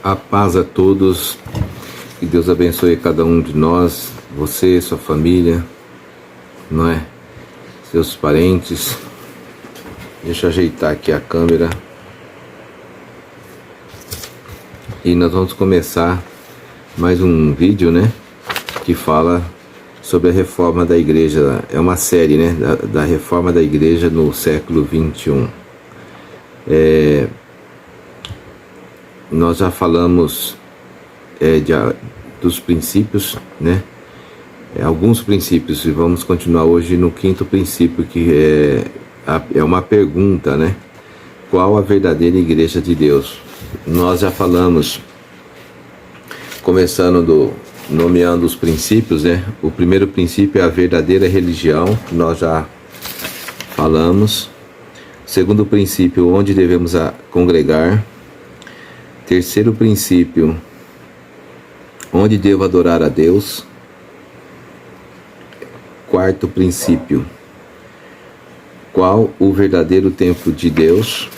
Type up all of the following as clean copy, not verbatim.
A paz a todos, que Deus abençoe cada um de nós, você, sua família, não é? Seus parentes. Deixa eu ajeitar aqui a câmera. E nós vamos começar mais um vídeo, né? Que fala sobre a reforma da igreja. É uma série, né? Da reforma da igreja no século 21. Nós já falamos dos princípios, né? Alguns princípios, e vamos continuar hoje no quinto princípio, que é uma pergunta, né? Qual a verdadeira igreja de Deus? Nós já falamos, nomeando os princípios, né? O primeiro princípio é a verdadeira religião, que nós já falamos. O segundo princípio, onde devemos congregar. Terceiro princípio, onde devo adorar a Deus. Quarto princípio, qual o verdadeiro templo de Deus.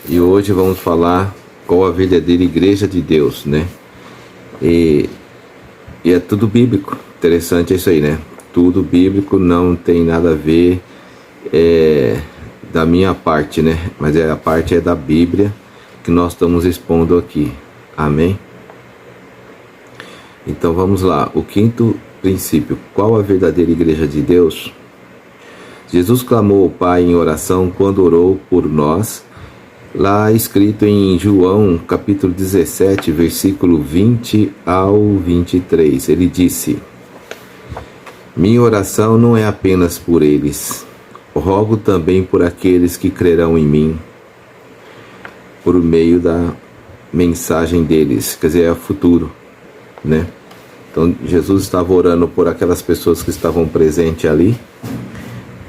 E hoje vamos falar qual a verdadeira igreja de Deus, né? E é tudo bíblico. Interessante isso aí, né? Tudo bíblico, não tem nada a ver da minha parte, né? Mas a parte é da Bíblia que nós estamos expondo aqui. Amém? Então vamos lá. O quinto princípio. Qual a verdadeira igreja de Deus? Jesus clamou ao Pai em oração quando orou por nós. Lá escrito em João capítulo 17, versículo 20 ao 23. Ele disse: minha oração não é apenas por eles. Rogo também por aqueles que crerão em mim, por meio da mensagem deles, quer dizer, é o futuro, né? Então Jesus estava orando por aquelas pessoas que estavam presentes ali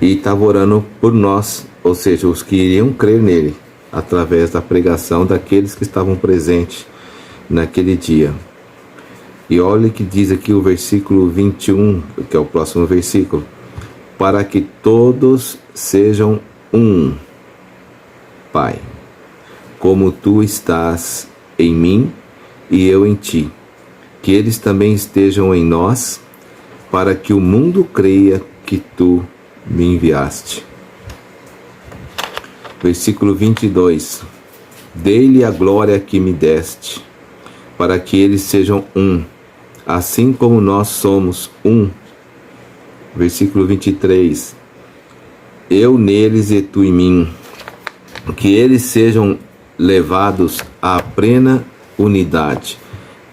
e estava orando por nós, ou seja, os que iriam crer nele, através da pregação daqueles que estavam presentes naquele dia. E olha o que diz aqui o versículo 21, que é o próximo versículo: para que todos sejam um, Pai, como tu estás em mim e eu em ti, que eles também estejam em nós, para que o mundo creia que tu me enviaste. Versículo 22. Dei-lhe a glória que me deste, para que eles sejam um, assim como nós somos um. Versículo 23. Eu neles e tu em mim, que eles sejam levados à plena unidade,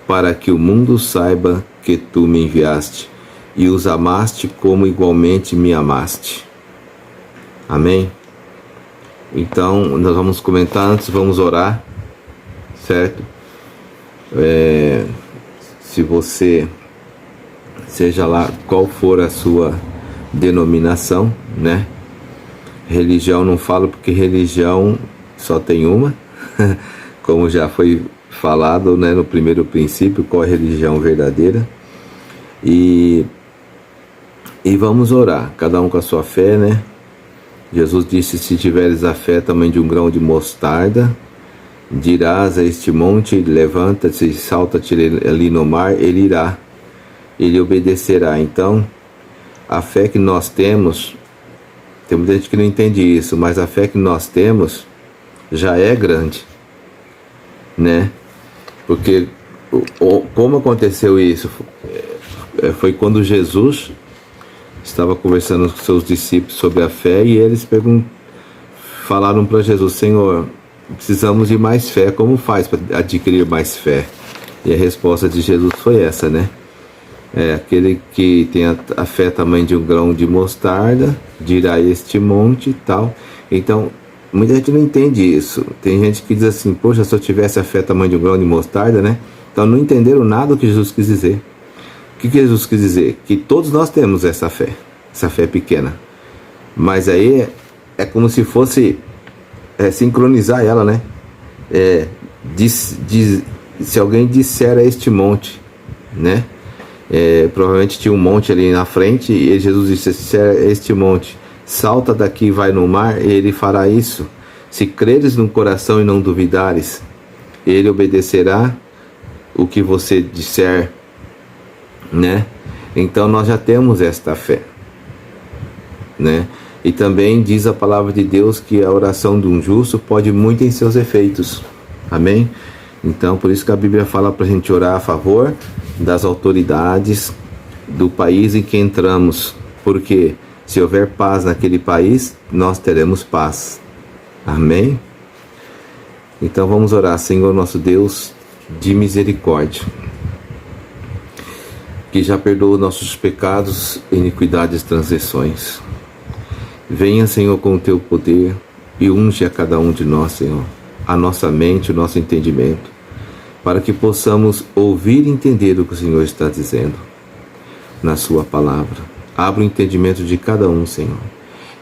para que o mundo saiba que tu me enviaste e os amaste como igualmente me amaste. Amém? Então, nós vamos comentar antes, vamos orar, certo? Se você, seja lá qual for a sua denominação, né? Religião não falo porque religião só tem uma, como já foi falado, né, no primeiro princípio, qual é a religião verdadeira. E vamos orar, cada um com a sua fé, né? Jesus disse: se tiveres a fé tamanho de um grão de mostarda, dirás a este monte: levanta-te e salta-te ali no mar, ele irá, ele obedecerá. Então, a fé que nós temos, tem muita gente que não entende isso, mas a fé que nós temos já é grande, né? Porque como aconteceu isso? Foi quando Jesus estava conversando com seus discípulos sobre a fé e eles falaram para Jesus: Senhor, precisamos de mais fé, como faz para adquirir mais fé? E a resposta de Jesus foi essa, né? Aquele que tem a fé tamanho de um grão de mostarda, dirá este monte e tal. Então, muita gente não entende isso. Tem gente que diz assim: poxa, se eu tivesse a fé tamanho de um grão de mostarda, né? Então não entenderam nada do que Jesus quis dizer. O que Jesus quis dizer? Que todos nós temos essa fé pequena. Mas aí é como se fosse sincronizar ela, né? Se alguém disser a este monte, né? Provavelmente tinha um monte ali na frente e Jesus disse: se este monte salta daqui e vai no mar, ele fará isso. Se creres no coração e não duvidares. Ele obedecerá o que você disser, né? Então nós já temos esta fé, né? E também diz a palavra de Deus que a oração de um justo pode muito em seus efeitos. Amém? Então, por isso que a Bíblia fala para a gente orar a favor das autoridades do país em que entramos. Porque se houver paz naquele país, nós teremos paz. Amém? Então vamos orar. Senhor nosso Deus de misericórdia, que já perdoa nossos pecados, iniquidades e transgressões. Venha, Senhor, com o teu poder e unge a cada um de nós, Senhor, a nossa mente, o nosso entendimento, para que possamos ouvir e entender o que o Senhor está dizendo na sua palavra. Abra o entendimento de cada um, Senhor,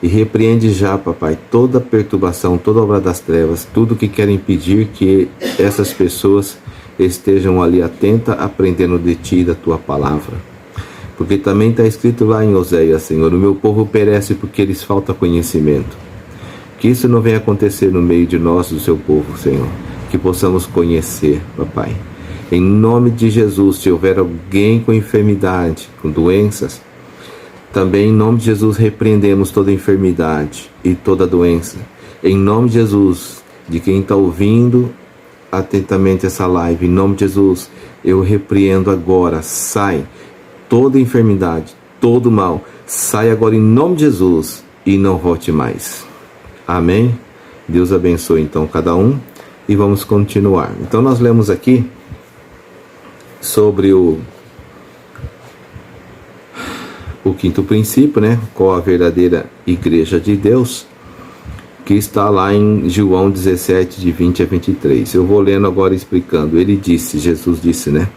e repreende já, papai, toda perturbação, toda obra das trevas, tudo que quer impedir que essas pessoas estejam ali atentas, aprendendo de ti e da tua palavra. Porque também está escrito lá em Oséias, Senhor, o meu povo perece porque lhes falta conhecimento. Que isso não venha acontecer no meio de nós, do seu povo, Senhor. Que possamos conhecer, papai. Em nome de Jesus, se houver alguém com enfermidade, com doenças, também em nome de Jesus repreendemos toda enfermidade e toda doença. Em nome de Jesus, de quem está ouvindo atentamente essa live, em nome de Jesus, eu repreendo agora, sai toda enfermidade, todo mal, sai agora em nome de Jesus e não volte mais. Amém? Deus abençoe então cada um e vamos continuar. Então nós lemos aqui sobre o quinto princípio, né? Qual a verdadeira igreja de Deus, que está lá em João 17, de 20 a 23. Eu vou lendo agora explicando. Ele disse, Jesus disse, né?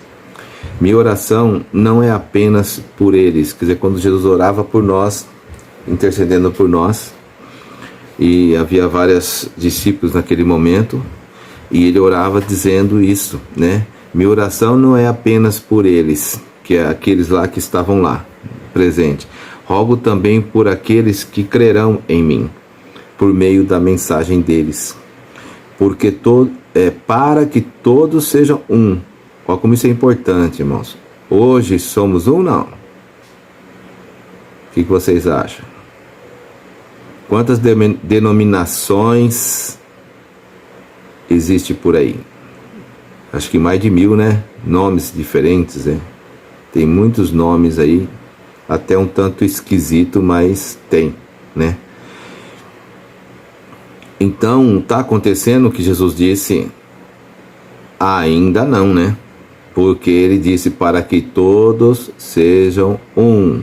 Minha oração não é apenas por eles. Quer dizer, quando Jesus orava por nós, intercedendo por nós, e havia vários discípulos naquele momento, e ele orava dizendo isso, né? Minha oração não é apenas por eles, que é aqueles lá que estavam lá, presente. Rogo também por aqueles que crerão em mim, por meio da mensagem deles, porque para que todos sejam um. Olha como isso é importante, irmãos. Hoje somos um, não? O que vocês acham? Quantas denominações existe por aí? Acho que mais de 1000, né? Nomes diferentes, né? Tem muitos nomes aí, até um tanto esquisito, mas tem, né? Então, está acontecendo o que Jesus disse? Ainda não, né? Porque ele disse para que todos sejam um.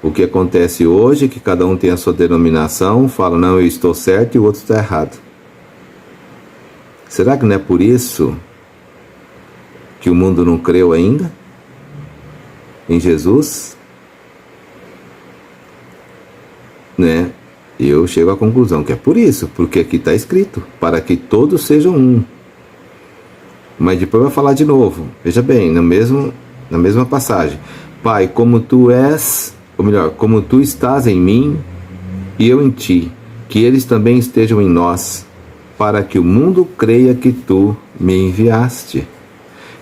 O que acontece hoje é que cada um tem a sua denominação, fala, não, eu estou certo e o outro está errado. Será que não é por isso que o mundo não creu ainda em Jesus? Né? Eu chego à conclusão que é por isso, porque aqui está escrito, para que todos sejam um. Mas depois vai falar de novo, veja bem, na mesma passagem. Pai, como tu és, ou melhor, como tu estás em mim e eu em ti, que eles também estejam em nós, para que o mundo creia que tu me enviaste.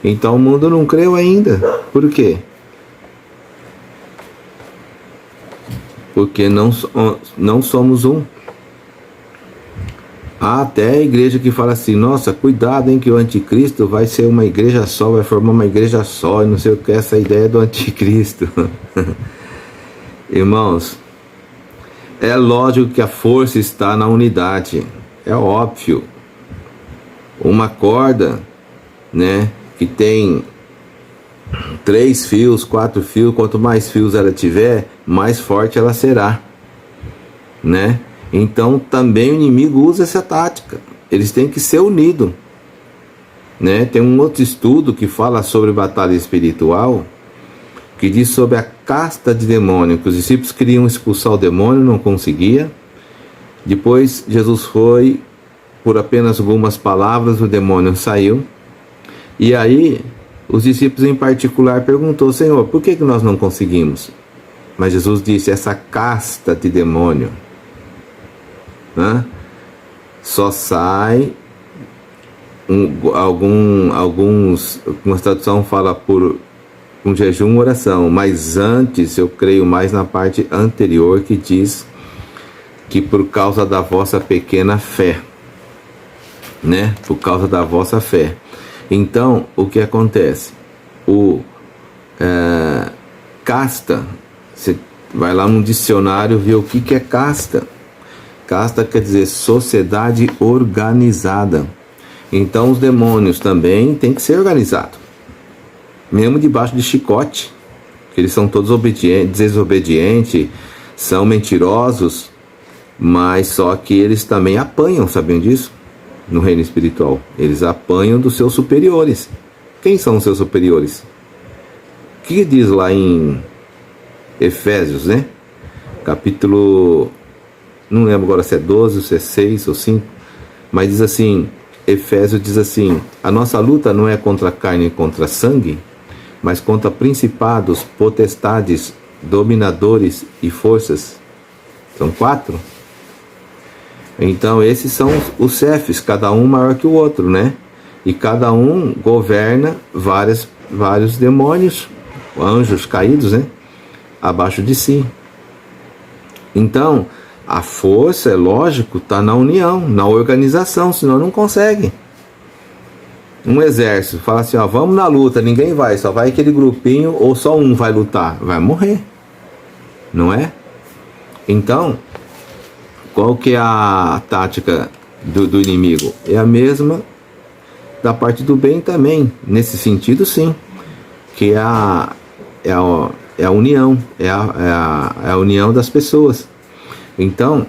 Então o mundo não creu ainda. Por quê? Porque não somos um. Há até a igreja que fala assim, nossa, cuidado, hein, que o anticristo vai ser uma igreja só, vai formar uma igreja só, e não sei o que, essa ideia do anticristo. Irmãos, é lógico que a força está na unidade, é óbvio. Uma corda, né, que tem 3 fios, 4 fios, quanto mais fios ela tiver, mais forte ela será, né? Então também o inimigo usa essa tática. Eles têm que ser unidos, né? Tem um outro estudo que fala sobre batalha espiritual, que diz sobre a casta de demônio, que os discípulos queriam expulsar o demônio, não conseguia. Depois Jesus foi, por apenas algumas palavras o demônio saiu. E aí os discípulos em particular perguntou, Senhor, por que nós não conseguimos? Mas Jesus disse, essa casta de demônio, né, só sai Algumas tradução fala por um jejum, oração, mas antes eu creio mais na parte anterior que diz que por causa da vossa pequena fé, né? Por causa da vossa fé. Então, o que acontece? Casta, você vai lá no dicionário ver o que é casta. Casta quer dizer sociedade organizada. Então os demônios também têm que ser organizados, mesmo debaixo de chicote, que eles são todos desobedientes, são mentirosos, mas só que eles também apanham, sabiam disso? No reino espiritual, eles apanham dos seus superiores. Quem são os seus superiores? O que diz lá em Efésios, né? Capítulo, não lembro agora se é 12, se é 6 ou 5, mas diz assim, Efésios diz assim: a nossa luta não é contra carne e contra sangue, mas contra principados, potestades, dominadores e forças. São 4. Então esses são os chefes, cada um maior que o outro, né? E cada um governa vários demônios, anjos caídos, né? Abaixo de si. Então a força, é lógico, está na união, na organização, senão não consegue. Um exército fala assim, ó, vamos na luta, ninguém vai, só vai aquele grupinho ou só um vai lutar, vai morrer, não é? Então, qual que é a tática do inimigo? É a mesma da parte do bem também, nesse sentido sim, que é a união, é a união das pessoas. Então,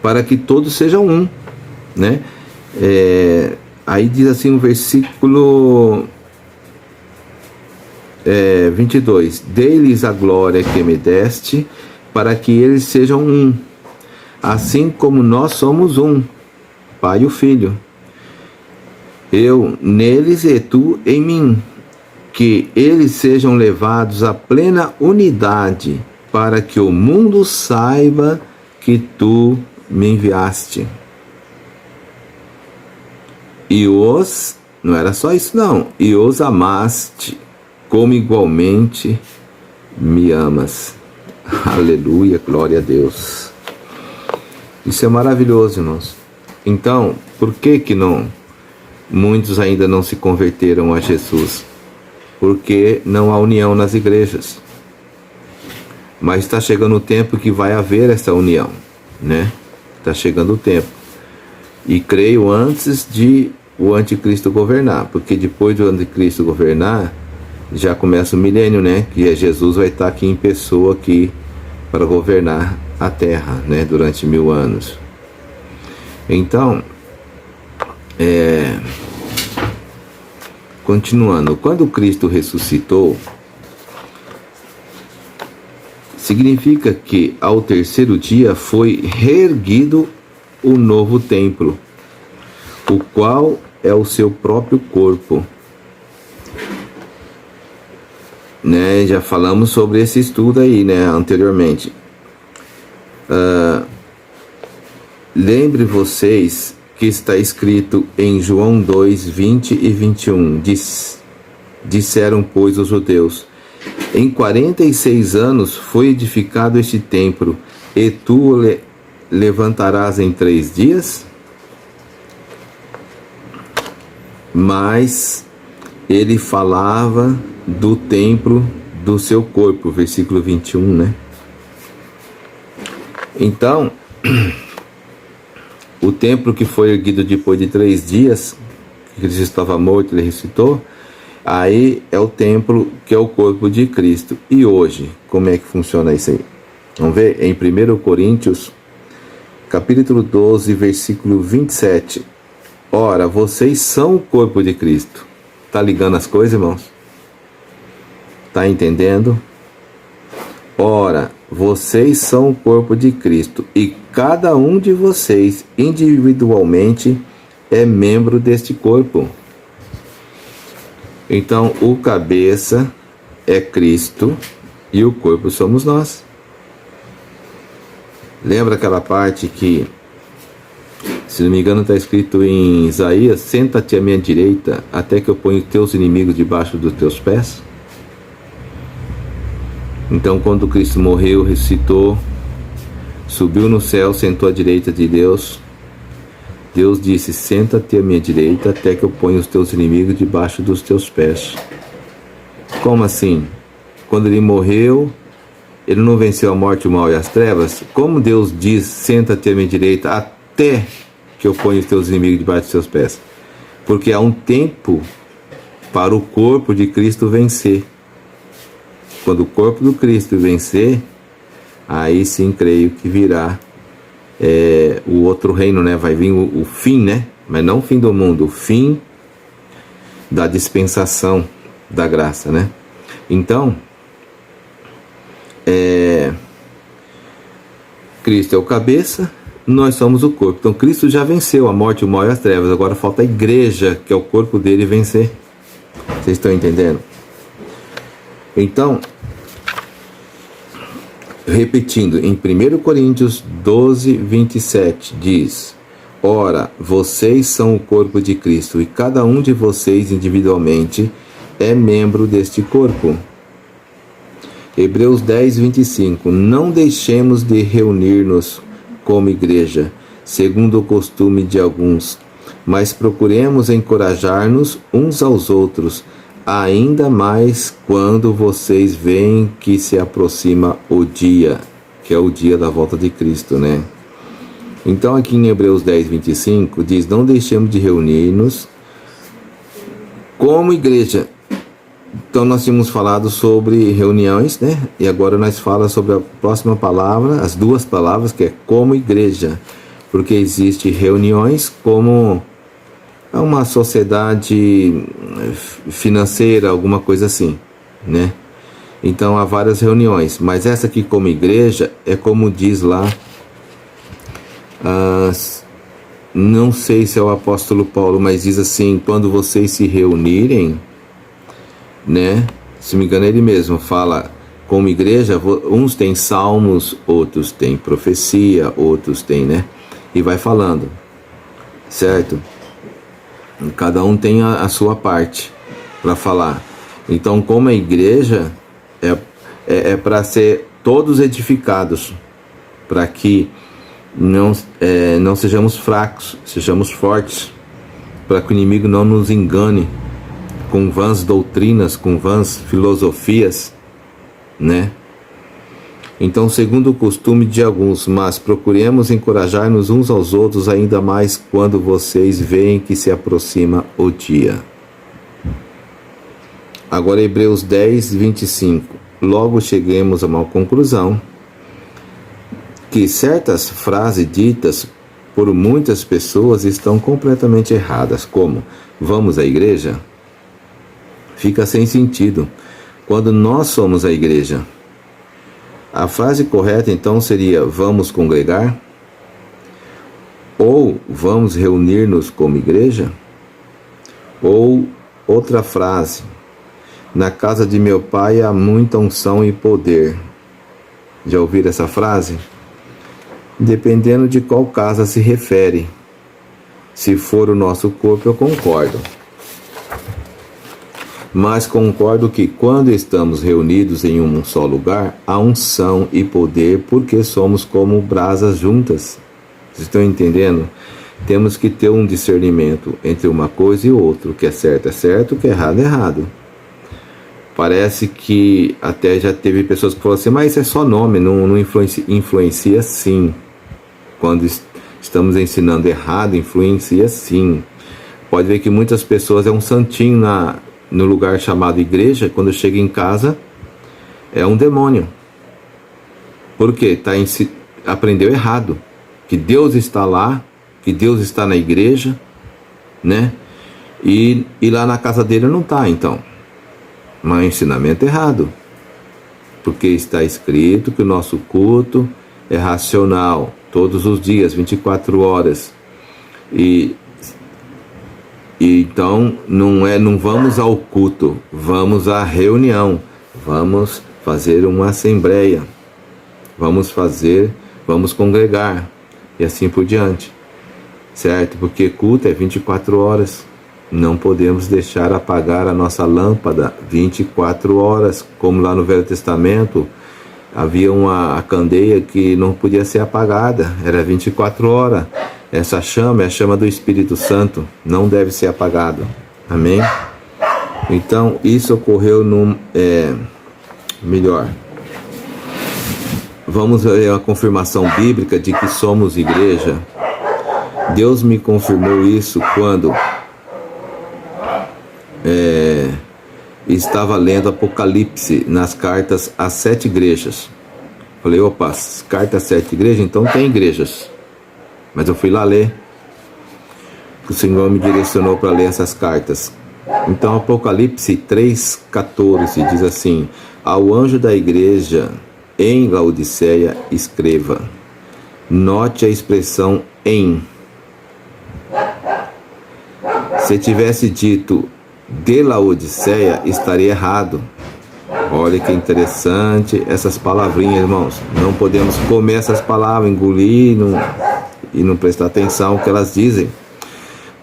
para que todos sejam um, né? Aí diz assim no versículo 22: dei-lhes a glória que me deste, para que eles sejam um, assim como nós somos um, Pai e o Filho. Eu neles e tu em mim, que eles sejam levados à plena unidade, para que o mundo saiba que tu me enviaste. E não era só isso não, e os amaste, como igualmente me amas. Aleluia, glória a Deus. Isso é maravilhoso, irmãos. Então, por que muitos ainda não se converteram a Jesus? Porque não há união nas igrejas. Mas está chegando o tempo que vai haver essa união, né? Está chegando o tempo. E creio antes de o anticristo governar, porque depois do anticristo governar, já começa o milênio, né? Que Jesus vai estar aqui em pessoa aqui para governar a terra, né? Durante 1000 anos. Então, continuando, quando Cristo ressuscitou, significa que ao terceiro dia foi reerguido o novo templo, o qual é o seu próprio corpo. Né? Já falamos sobre esse estudo aí, né? Anteriormente. Lembre vocês que está escrito em João 2, 20 e 21. Disseram, pois, os judeus: em 46 anos foi edificado este templo, e tu o levantarás em 3 dias? Mas ele falava do templo do seu corpo, versículo 21, né? Então, o templo que foi erguido depois de 3 dias, que Cristo estava morto, ele ressuscitou, aí é o templo que é o corpo de Cristo. E hoje, como é que funciona isso aí? Vamos ver em 1 Coríntios, capítulo 12, versículo 27. Ora, vocês são o corpo de Cristo. Tá ligando as coisas, irmãos? Tá entendendo? Ora, vocês são o corpo de Cristo, e cada um de vocês individualmente é membro deste corpo. Então, o cabeça é Cristo e o corpo somos nós. Lembra aquela parte que, se não me engano, está escrito em Isaías: senta-te à minha direita até que eu ponha os teus inimigos debaixo dos teus pés? Então, quando Cristo morreu, ressuscitou, subiu no céu, sentou à direita de Deus, Deus disse: senta-te à minha direita até que eu ponha os teus inimigos debaixo dos teus pés. Como assim? Quando ele morreu, ele não venceu a morte, o mal e as trevas? Como Deus diz: senta-te à minha direita até que eu ponha os teus inimigos debaixo dos teus pés? Porque há um tempo para o corpo de Cristo vencer. Quando o corpo do Cristo vencer, aí sim creio que virá o outro reino, né? Vai vir o fim, né? Mas não o fim do mundo, o fim da dispensação da graça, né? Então, Cristo é o cabeça, nós somos o corpo. Então Cristo já venceu a morte, o mal e as trevas. Agora falta a igreja, que é o corpo dele, vencer. Vocês estão entendendo? Então, repetindo, em 1 Coríntios 12, 27, diz: ora, vocês são o corpo de Cristo, e cada um de vocês individualmente é membro deste corpo. Hebreus 10, 25, não deixemos de reunir-nos como igreja, segundo o costume de alguns, mas procuremos encorajar-nos uns aos outros, ainda mais quando vocês veem que se aproxima o dia, que é o dia da volta de Cristo, né? Então aqui em Hebreus 10, 25 diz: não deixemos de reunir-nos como igreja. Então nós tínhamos falado sobre reuniões, né? E agora nós falamos sobre a próxima palavra, as duas palavras, que é como igreja, porque existe reuniões como uma sociedade financeira, alguma coisa assim, né? Então há várias reuniões, mas essa aqui como igreja é como diz lá, não sei se é o apóstolo Paulo, mas diz assim: quando vocês se reunirem, né? Se me engano, ele mesmo fala como igreja, uns têm salmos, outros têm profecia, outros têm, né? E vai falando, certo? Cada um tem a sua parte para falar. Então, como a igreja é para ser todos edificados, para que não sejamos fracos, sejamos fortes, para que o inimigo não nos engane com vãs doutrinas, com vãs filosofias, né? Então, segundo o costume de alguns, mas procuremos encorajar-nos uns aos outros, ainda mais quando vocês veem que se aproxima o dia. Agora, Hebreus 10, 25. Logo cheguemos a uma conclusão, que certas frases ditas por muitas pessoas estão completamente erradas, como vamos à igreja? Fica sem sentido quando nós somos a igreja. A frase correta então seria: vamos congregar? Ou vamos reunir-nos como igreja? Ou outra frase: na casa de meu pai há muita unção e poder. Já ouviram essa frase? Dependendo de qual casa se refere. Se for o nosso corpo, eu concordo. Mas concordo que quando estamos reunidos em um só lugar, há unção e poder, porque somos como brasas juntas. Vocês estão entendendo? Temos que ter um discernimento entre uma coisa e outra. O que é certo, o que é errado. Parece que até já teve pessoas que falaram assim: mas isso é só nome, não influencia sim. Quando estamos ensinando errado, influencia sim. Pode ver que muitas pessoas é um santinho no lugar chamado igreja, quando chega em casa é um demônio. Por quê? Aprendeu errado, que Deus está lá, que Deus está na igreja, né? E lá na casa dele não está, então. Mas é um ensinamento errado, porque está escrito que o nosso culto é racional, todos os dias, 24 horas. E então não vamos ao culto, vamos à reunião, vamos fazer uma assembleia, vamos fazer vamos congregar, e assim por diante, certo? Porque culto é 24 horas, não podemos deixar apagar a nossa lâmpada 24 horas, como lá no Velho Testamento, havia a candeia que não podia ser apagada, era 24 horas, essa chama é a chama do Espírito Santo, não deve ser apagado, amém? Então, isso ocorreu melhor. Vamos ver a confirmação bíblica de que somos igreja. Deus me confirmou isso quando estava lendo Apocalipse nas cartas às 7 igrejas. Falei, opa, cartas às 7 igrejas, então tem igrejas. Mas eu fui lá ler. O Senhor me direcionou para ler essas cartas. Então, Apocalipse 3,14 diz assim: ao anjo da igreja em Laodiceia escreva. Note a expressão em. Se tivesse dito de Laodiceia, estaria errado. Olha que interessante essas palavrinhas, irmãos. Não podemos comer essas palavras, engolir e não prestar atenção no que elas dizem.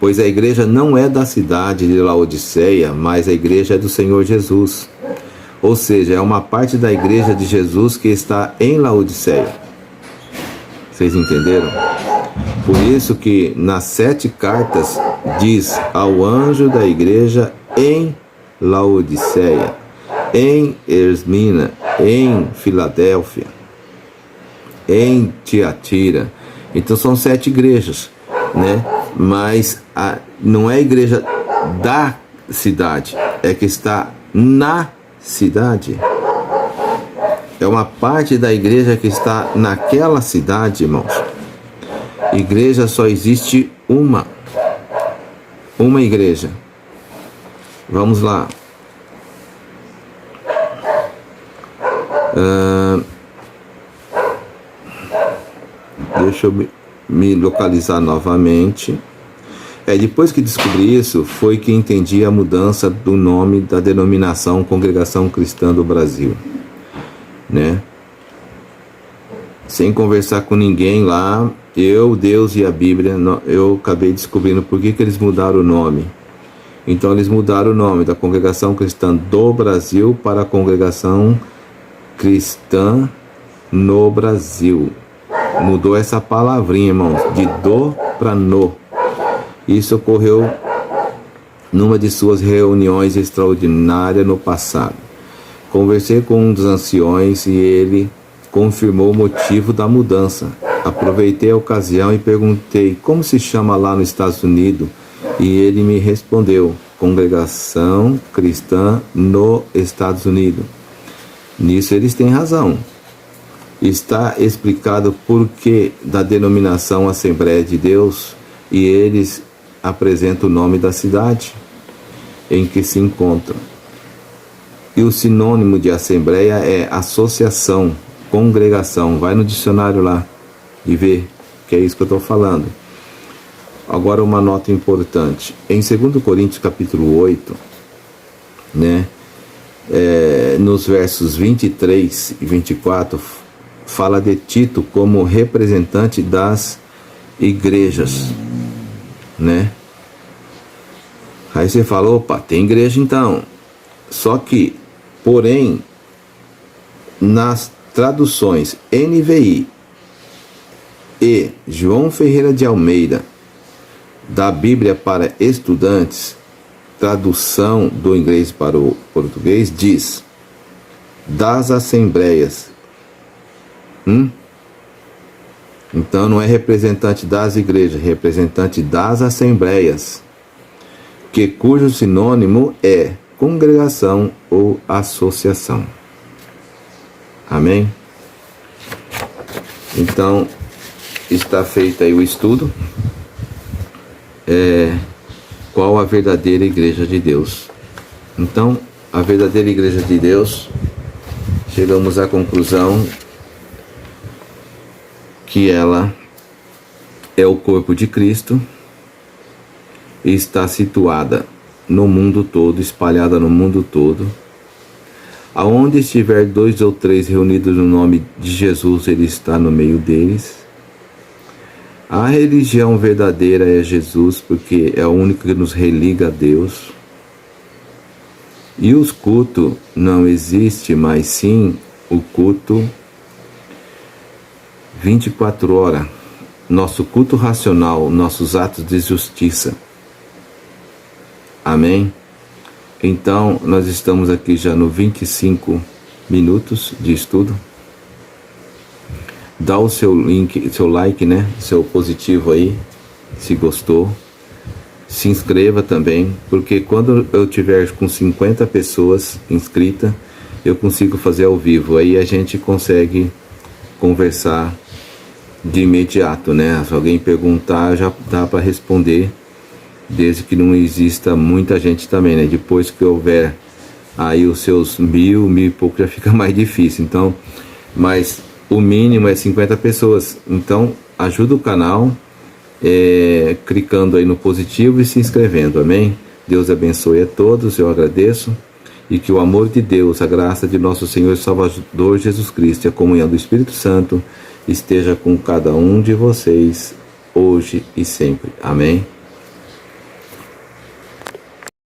Pois a igreja não é da cidade de Laodiceia, mas a igreja é do Senhor Jesus. Ou seja, é uma parte da igreja de Jesus que está em Laodiceia. Vocês entenderam? Por isso que nas 7 cartas diz ao anjo da igreja em Laodiceia, em Esmina, em Filadélfia, em Tiatira. Então são 7 igrejas, né? Mas não é a igreja da cidade, é que está na cidade. É uma parte da igreja que está naquela cidade, irmãos. Igreja só existe uma igreja. Vamos lá. Deixa eu me localizar novamente. Depois que descobri isso, foi que entendi a mudança do nome da denominação Congregação Cristã do Brasil, né? Sem conversar com ninguém lá, Deus e a Bíblia, eu acabei descobrindo por que eles mudaram o nome. Então eles mudaram o nome da Congregação Cristã do Brasil para a Congregação Cristã no Brasil. Mudou essa palavrinha, irmãos, de do para no. Isso ocorreu numa de suas reuniões extraordinárias no passado. Conversei com um dos anciões e ele confirmou o motivo da mudança. Aproveitei a ocasião e perguntei como se chama lá nos Estados Unidos e ele me respondeu: Congregação Cristã nos Estados Unidos. Nisso eles têm razão. Está explicado por que da denominação Assembleia de Deus e eles apresentam o nome da cidade em que se encontram. E o sinônimo de assembleia é associação, congregação. Vai no dicionário lá e vê que é isso que eu estou falando. Agora uma nota importante. Em 2 Coríntios capítulo 8, né, nos versos 23 e 24, fala de Tito como representante das igrejas, né? Aí você fala, opa, tem igreja então. Só que, porém, nas traduções NVI e João Ferreira de Almeida, da Bíblia para estudantes, tradução do inglês para o português, diz das assembleias. Então não é representante das igrejas, é representante das assembleias, cujo sinônimo é congregação ou associação. Amém? Então está feito aí o estudo. Qual a verdadeira igreja de Deus? Então, a verdadeira igreja de Deus, chegamos à conclusão que ela é o corpo de Cristo e está situada no mundo todo, espalhada no mundo todo. Aonde estiver 2 ou 3 reunidos no nome de Jesus, Ele está no meio deles. A religião verdadeira é Jesus, porque é o único que nos religa a Deus. E os cultos não existe, mas sim o culto 24 horas. Nosso culto racional, nossos atos de justiça. Amém? Então, nós estamos aqui já no 25 minutos de estudo. Dá o seu link, seu like, né? Seu positivo aí, se gostou. Se inscreva também, porque quando eu tiver com 50 pessoas inscritas, eu consigo fazer ao vivo. Aí a gente consegue conversar de imediato, né? Se alguém perguntar, já dá para responder. Desde que não exista muita gente também, né? Depois que houver aí os seus 1000 e pouco, já fica mais difícil. Então, mas o mínimo é 50 pessoas. Então, ajuda o canal, clicando aí no positivo e se inscrevendo, amém? Deus abençoe a todos, eu agradeço. E que o amor de Deus, a graça de nosso Senhor e Salvador Jesus Cristo e a comunhão do Espírito Santo esteja com cada um de vocês, hoje e sempre. Amém?